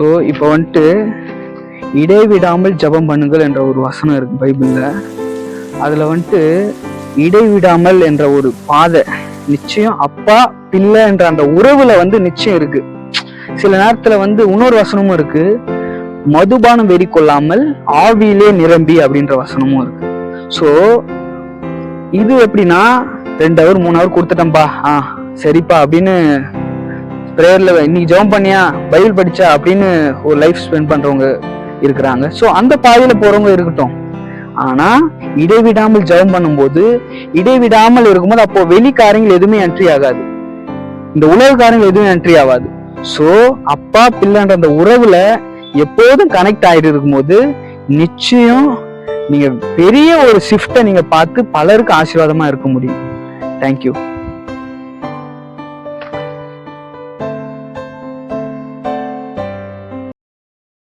So இப்போ வந்துட்டு இடைவிடாமல் ஜெபம் பண்ணுங்கள் என்ற ஒரு வசனம் இருக்கு பைபிளில். அதில் வந்துட்டு இடைவிடாமல் என்ற ஒரு பாதை நிச்சயம் அப்பா பிள்ளை என்ற அந்த உறவுல வந்து நிச்சயம் இருக்கு. சில நேரத்துல வந்து இன்னொரு வசனமும் இருக்கு, மதுபானம் வெறி கொள்ளாமல் ஆவியிலே நிரம்பி அப்படின்ற வசனமும் இருக்கு. ஸோ இது எப்படின்னா 2 hour 3 hour கொடுத்துட்டேன்பா, சரிப்பா அப்படின்னு ப்ரேயர்ல இன்னைக்கு ஜெபம் பண்ணியா, பைபிள் படிச்சா அப்படின்னு ஒரு லைஃப் ஸ்பெண்ட் பண்றவங்க இருக்கிறாங்க. ஸோ அந்த பாதையில போறவங்க இருக்கட்டும். ஆனா இடைவிடாமல் ஜெபம் பண்ணும்போது, இடைவிடாமல் இருக்கும்போது அப்போ வெளி காரியங்கள் எதுவுமே என்ட்ரி ஆகாது, இந்த உலக காரியங்கள் எதுவும் என்ட்ரி ஆகாது. ஸோ அப்பா பிள்ளைன்ற அந்த உறவுல எப்போதும் கனெக்ட் ஆகிட்டு இருக்கும்போது நிச்சயம் நீங்க பெரிய ஒரு ஷிஃப்டை நீங்க பார்த்து பலருக்கு ஆசீர்வாதமா இருக்க முடியும். தேங்க்யூ.